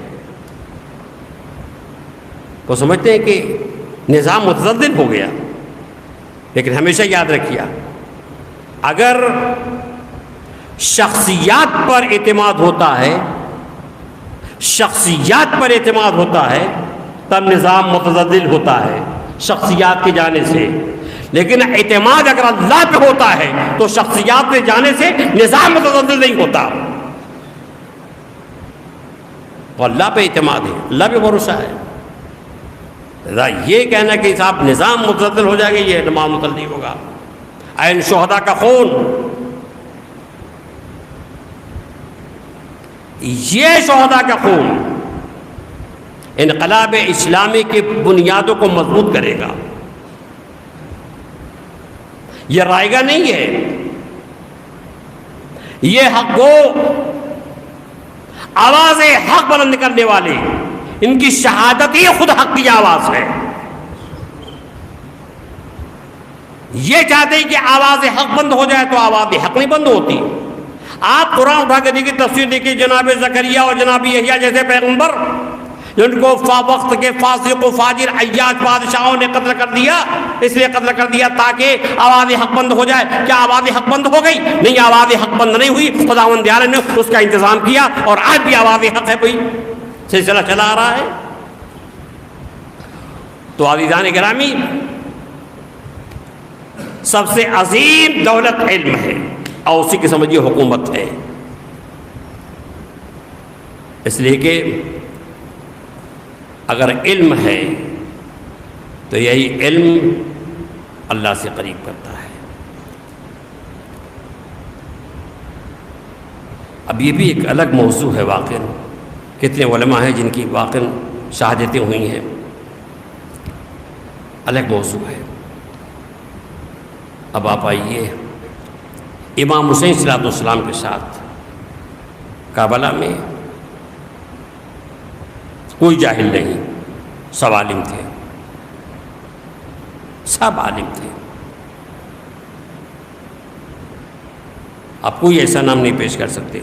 وہ سمجھتے ہیں کہ نظام متزلزل ہو گیا. لیکن ہمیشہ یاد رکھیے، اگر شخصیات پر اعتماد ہوتا ہے، شخصیات پر اعتماد ہوتا ہے تب نظام متزلزل ہوتا ہے شخصیات کے جانے سے. لیکن اعتماد اگر اللہ پہ ہوتا ہے تو شخصیات پہ جانے سے نظام متزلزل نہیں ہوتا. اور اللہ پہ اعتماد ہے، اللہ پہ بھروسہ ہے. یہ کہنا کہ صاحب نظام متزلزل ہو جائے گا، یہ نظام متزلزل نہیں ہوگا. عین شہداء کا خون، یہ شہداء کا خون انقلاب اسلامی کی بنیادوں کو مضبوط کرے گا. یہ رائے گا نہیں ہے، یہ حق گو، آواز حق بلند کرنے والے، ان کی شہادت ہی خود حق کی آواز ہے. یہ چاہتے ہیں کہ آواز حق بند ہو جائے تو آواز حق نہیں بند ہوتی. آپ قرآن اٹھا کے دیکھیے، تفسیر دیکھیے، جناب زکریا اور جناب یحییٰ جیسے پیغمبر جن کو وقت کے فاسق و فاجر عیاش بادشاہوں نے قتل کر دیا، اس لیے قتل کر دیا تاکہ آواز حق بند ہو جائے. کیا آواز حق بند ہو گئی؟ نہیں، آواز حق بند نہیں ہوئی. خداوند عالم نے اس کا انتظام کیا اور آج بھی آواز حق ہے، کوئی سلسلہ چلا آ رہا ہے. تو عزیزان گرامی، سب سے عظیم دولت علم ہے اور اسی کی سمجھیے حکومت ہے. اس لیے کہ اگر علم ہے تو یہی علم اللہ سے قریب کرتا ہے. اب یہ بھی ایک الگ موضوع ہے. واقعاً کتنے علماء ہیں جن کی واقعاً شہادتیں ہوئی ہیں، الگ موضوع ہے. اب آپ آئیے امام حسین صلی اللہ علیہ وسلم کے ساتھ کربلا میں کوئی جاہل نہیں، سب عالم تھے، سب عالم تھے. آپ کوئی ایسا نام نہیں پیش کر سکتے.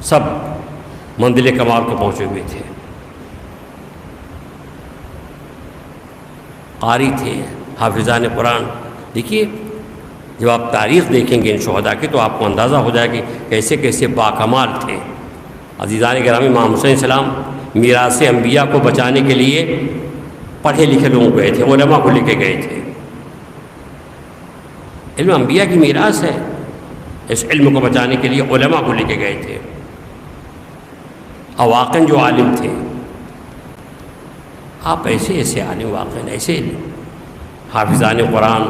سب منزل کمال کو پہنچے ہوئے تھے، قاری تھے، حافظان قرآن. دیکھیے جب آپ تاریخ دیکھیں گے ان شہداء کی تو آپ کو اندازہ ہو جائے کہ کیسے کیسے باکمال تھے. عزیزان گرامی، امام حسین السلام میراث انبیاء کو بچانے کے لیے پڑھے لکھے لوگ گئے تھے، علماء کو لے کے گئے تھے. علم انبیاء کی میراث ہے، اس علم کو بچانے کے لیے علماء کو لے کے گئے تھے. واقعاً جو عالم تھے، آپ ایسے ایسے عالم، واقعاً ایسے حافظان قرآن،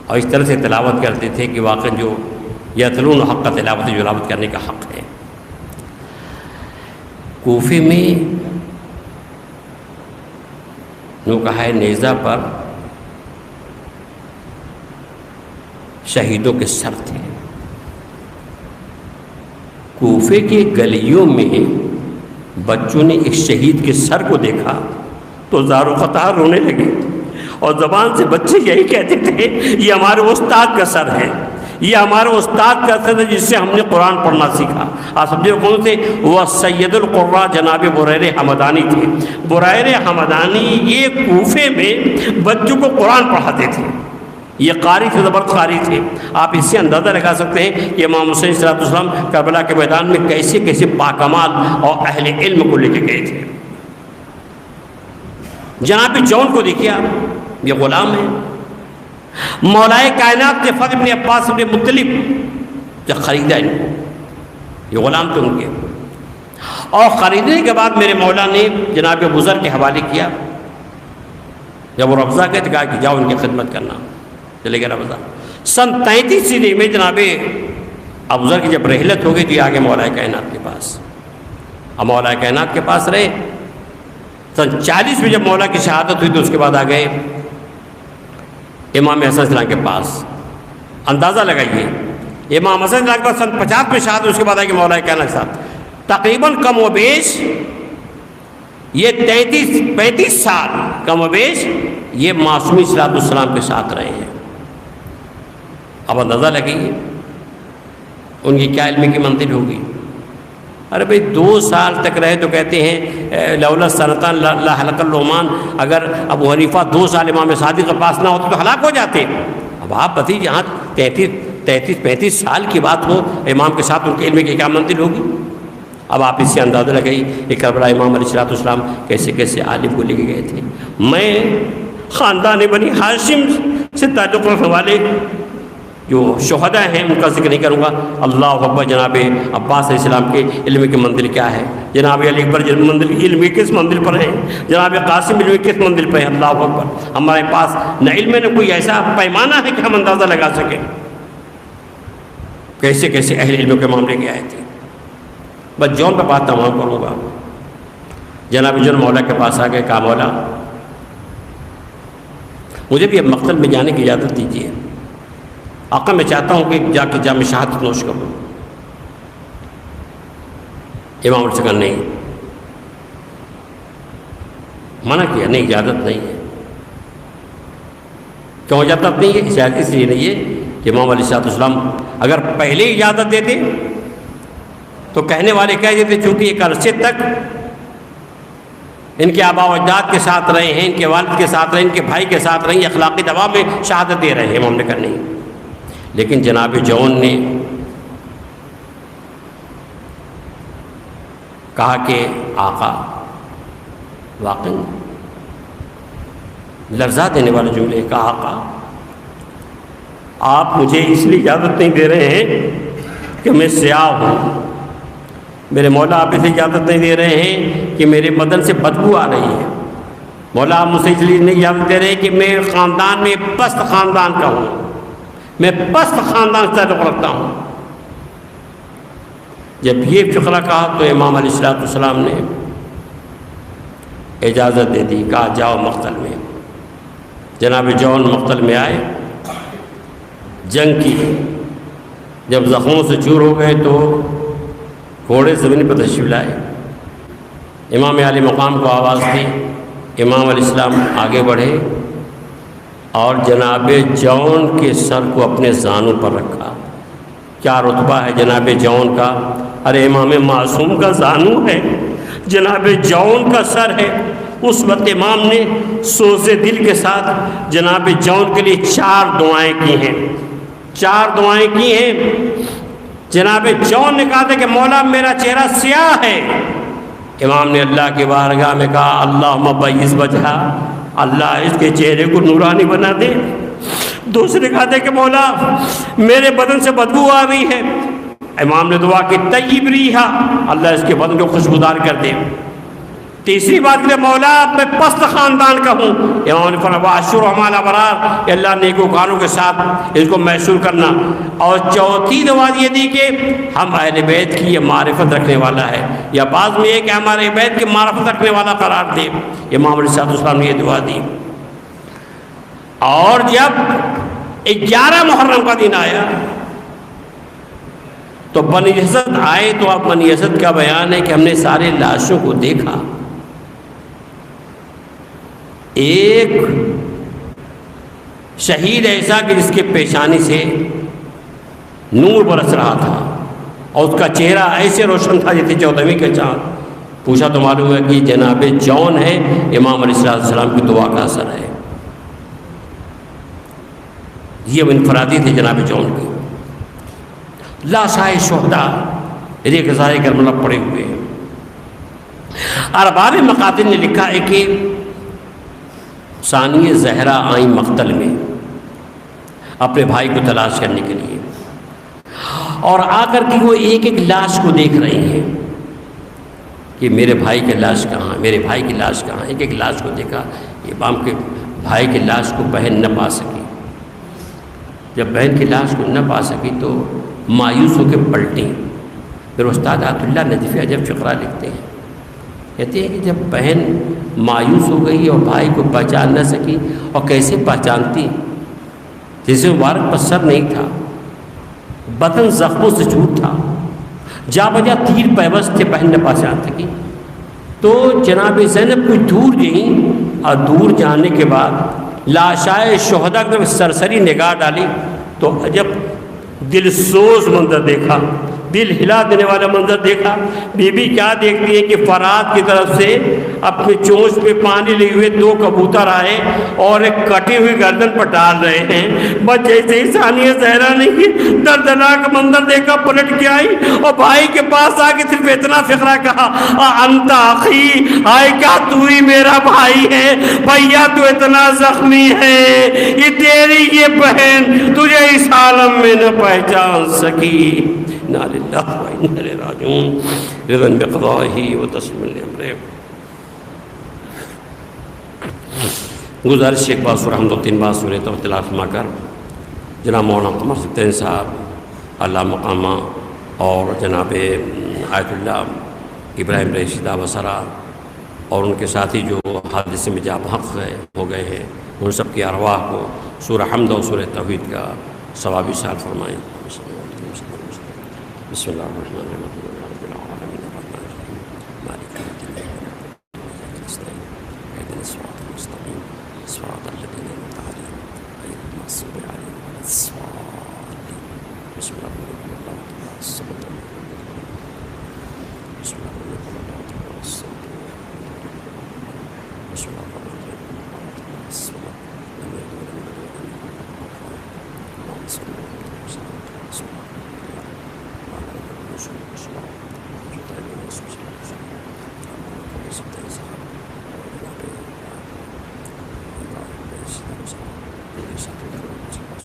اور اس طرح سے تلاوت کرتے تھے کہ واقعاً جو یتلون حق کا تلاوت جو تلاوت کرنے کا حق ہے. کوفے میں نو کہا ہے نیزہ پر شہیدوں کے سر تھے. کوفے کے گلیوں میں بچوں نے ایک شہید کے سر کو دیکھا تو زار و قطار رونے لگے، اور زبان سے بچے یہی کہتے تھے یہ ہمارے استاد کا سر ہے، یہ ہمارے استاد کا سر ہے جس سے ہم نے قرآن پڑھنا سیکھا. آپ سمجھے کون تھے؟ وہ سید القراء جناب بریر حمدانی تھے. بریر حمدانی یہ کوفے میں بچوں کو قرآن پڑھاتے تھے. یہ قاری تھے، زبردست قاری تھے. آپ اس سے اندازہ لگا سکتے ہیں کہ امام حسین صلی اللہ علیہ وسلم کربلا کے میدان میں کیسے کیسے باکمال اور اہل علم کو لے کے گئے تھے. جناب جون کو دیکھیے آپ، یہ غلام ہے. مولائے کائنات نے فضل بن عباس بن مطلب جب خریدا ان کو، یہ غلام تھے ان کے، اور خریدنے کے بعد میرے مولا نے جناب بزر کے حوالے کیا. جب وہ رفضہ گئے تو کہا کہ جاؤ ان کی خدمت کرنا. چلے گیا رفضہ. سن 33 میں جناب ابوذر کی جب رحلت ہو گئی تو یہ آگے مولائے کائنات کے پاس. اب مولائے کائنات کے پاس رہے. سن 40 میں جب مولا کی شہادت ہوئی تو اس کے بعد آ گئے امام حسن السلام کے پاس. اندازہ لگائیے، امام حسن السلام کے پاس سن 50 میں شہادت، اس کے بعد آ گئے مولائے کائنات کے ساتھ. تقریباً کم و بیش یہ 35 سال کم و بیش یہ معصومی صلی اللہ علیہ وسلم کے ساتھ رہے ہیں. اب اندازہ لگائیے ان کی کیا علم کی منزل ہوگی. ارے بھئی 2 سال تک رہے تو کہتے ہیں لولا سنتان لا حلق اللومان، اگر ابو حنیفہ 2 سال امام صادق کے پاس نہ ہوتے تو ہلاک ہو جاتے. اب آپ بتائیے جہاں 33-35 سال کی بات ہو امام کے ساتھ ان کے علم کی کیا منزل ہوگی. اب آپ اس سے اندازہ لگائیے کہ کربلا امام علیہ السلام کیسے کیسے عالم کو لے کے گئے تھے. میں خاندان بنی ہاشم سے تعلق رکھنے والے جو شہداء ہیں ان کا ذکر نہیں کروں گا. اللہ اکبر. جناب عباس علیہ السلام کے علم کی منزل کیا ہے، جناب علی اکبر منزل علم کس منزل پر ہے، جناب قاسم علم کس منزل پر ہے. اللہ اکبر. ہمارے پاس نہ علم نہ کوئی ایسا پیمانہ ہے کہ ہم اندازہ لگا سکیں کیسے کیسے اہل علم کے معاملے کے آئے تھے. بس جون پہ بات تمام کروں گا. جناب جون مولا کے پاس آ گئے، کہا مولا مجھے بھی اب مقتل میں جانے کی اجازت دیجیے. آقا میں چاہتا ہوں کہ جا کے جام شہادت نوش کروں. امام نے کہا نہیں، منع کیا، نہیں اجازت نہیں ہے. کیوں اجازت نہیں ہے؟ اس لیے نہیں ہے کہ امام علیہ السلام اگر پہلے اجازت دیتے تو کہنے والے کہہ دیتے چونکہ ایک عرصے تک ان کے آبا و اجداد کے ساتھ رہے ہیں، ان کے والد کے ساتھ رہے ہیں، ان کے بھائی کے ساتھ رہے ہیں، اخلاقی دباؤ میں شہادت دے رہے ہیں. امام نے کہا نہیں. لیکن جناب جون نے کہا کہ آقا واقعی لرزا دینے والے جملے کا، آقا آپ مجھے اس لیے اجازت نہیں دے رہے ہیں کہ میں سیاہ ہوں. میرے مولا آپ اسے اجازت نہیں دے رہے ہیں کہ میرے بدن سے بدبو آ رہی ہے. مولا آپ مجھے اس لیے نہیں اجازت دے رہے ہیں کہ میں خاندان میں پست خاندان کا ہوں، میں پست خاندان سے تعلق رکھتا ہوں. جب یہ فقرہ کہا تو امام علیہ السلام نے اجازت دے دی، کہا جاؤ مقتل میں. جناب جون مقتل میں آئے. جنگ کی جب زخموں سے چور ہو گئے تو گھوڑے زمین پر تشریف لائے. امام علی مقام کو آواز دی. امام علیہ السلام آگے بڑھے. اور جناب جون کے سر کو اپنے زانوں پر رکھا۔ کیا رتبہ ہے جناب جون کا؟ ارے امام معصوم کا زانو ہے، جناب جون کا سر ہے۔ اس وقت امام نے سوز دل کے ساتھ جناب جون کے لیے 4 دعائیں کی ہیں، 4 دعائیں کی ہیں۔ جناب جون نے کہا تھا کہ مولا میرا چہرہ سیاہ ہے۔ امام نے اللہ کی بارگاہ میں کہا اللہم بیض وجہہ، اللہ اس کے چہرے کو نورانی بنا دے۔ دوسرے کہا تھا کہ مولا میرے بدن سے بدبو آ رہی ہے۔ امام نے دعا کی طیب ریحا، اللہ اس کے بدن کو خوشبودار کر دے۔ تیسری بات کہ مولا میں پست خاندان کا ہوں۔ امام نے فرمایا واشر ہمارا برار، اللہ نیکوکاروں کے ساتھ اس کو محشور کرنا۔ اور چوتھی دعا یہ دی کہ ہم اہل بیت کی یہ معرفت رکھنے والا ہے، یا بعض میں یہ کہ ہمارے بیت کی معرفت رکھنے والا قرار دے۔ امام علیہ السلام نے یہ دعا دی۔ اور جب 11 محرم کا دن آیا تو بنی اسد آئے، تو اب بنی اسد کا بیان ہے کہ ہم نے سارے لاشوں کو دیکھا۔ ایک شہید ایسا کہ جس کے پیشانی سے نور برس رہا تھا اور اس کا چہرہ ایسے روشن تھا جیسے 14ویں کا چاند۔ پوچھا تو معلوم ہے کہ جناب جون ہے، امام علیہ السلام کی دعا کا اثر ہے۔ یہ انفرادی تھے جناب جون کی۔ لاشائے شہداء ایک غزائے کربلا پڑے ہوئے ہیں۔ ارباب مقاتل نے لکھا ہے کہ ثانیہ زہرا آئیں مقتل میں اپنے بھائی کو تلاش کرنے کے لیے، اور آ کر کے وہ ایک ایک لاش کو دیکھ رہے ہیں کہ میرے بھائی کی لاش کہاں، میرے بھائی کی لاش کہاں۔ ایک ایک لاش کو دیکھا۔ امام کے بھائی کی لاش کو بہن نہ پا سکی۔ جب بہن کی لاش کو نہ پا سکی تو مایوس ہو کے پلٹیں۔ پھر استاد عطا اللہ نجفی عجب فقرہ لکھتے ہیں، کہتے ہیں کہ جب بہن مایوس ہو گئی اور بھائی کو پہچان نہ سکی، اور کیسے پہچانتی، جسے مبارک پر سر نہیں تھا، بدن زخموں سے چور تھا، جا بجا تیر پیوست تھے، بہن نہ پہچان سکی۔ تو جناب زینب کچھ دور گئیں، اور دور جانے کے بعد لاشائے شہداء کی طرف سرسری نگاہ ڈالی تو عجب دل سوز منظر دیکھا، دل ہلا دینے والا منظر دیکھا۔ بی بی کیا دیکھتی ہے کہ فرات کی طرف سے اپنی چونچ پہ پانی لے ہوئے 2 کبوتر آئے اور ایک کٹی ہوئی گردن پر ڈال رہے ہیں۔ بس جیسے ہی ثانیہ زہرا نے دردناک منظر دیکھا، پلٹ کے آئی اور بھائی کے پاس آ کے صرف اتنا فقرہ کہا انت اخی، آئے کیا تو ہی میرا بھائی ہے؟ بھیا تو اتنا زخمی ہے، یہ تیری یہ بہن تجھے اس عالم میں نہ پہچان سکی۔ انا للہ و انا الیہ راجعون، رضا بقضائہ و تسلیما لامرہ۔ گزارش ایک بار سورہ حمد و 3 بار سورہ توبہ تلاوت فرما کر جناب مولانا قمر سلطان صاحب علامہ مقامہ اور جناب آیت اللہ ابراہیم رشیدہ وسرا اور ان کے ساتھی جو حادثے میں جاں بحق ہو گئے ہیں، ان سب کی ارواح کو سورہ حمد و سورہ توحید کا ثوابی سال فرمائیں۔ بسم اللہ الرحمن الرحیم، رب العالمین الرحمن الرحیم مالک یوم الدین، اهدنا الصراط المستقیم صراط الذین انعمت علیہم غیر المغضوب علیہم ولا الضالین۔ بسم اللہ الرحمن الرحیم، بسم اللہ الرحمن الرحیم، بسم اللہ الرحمن الرحیم۔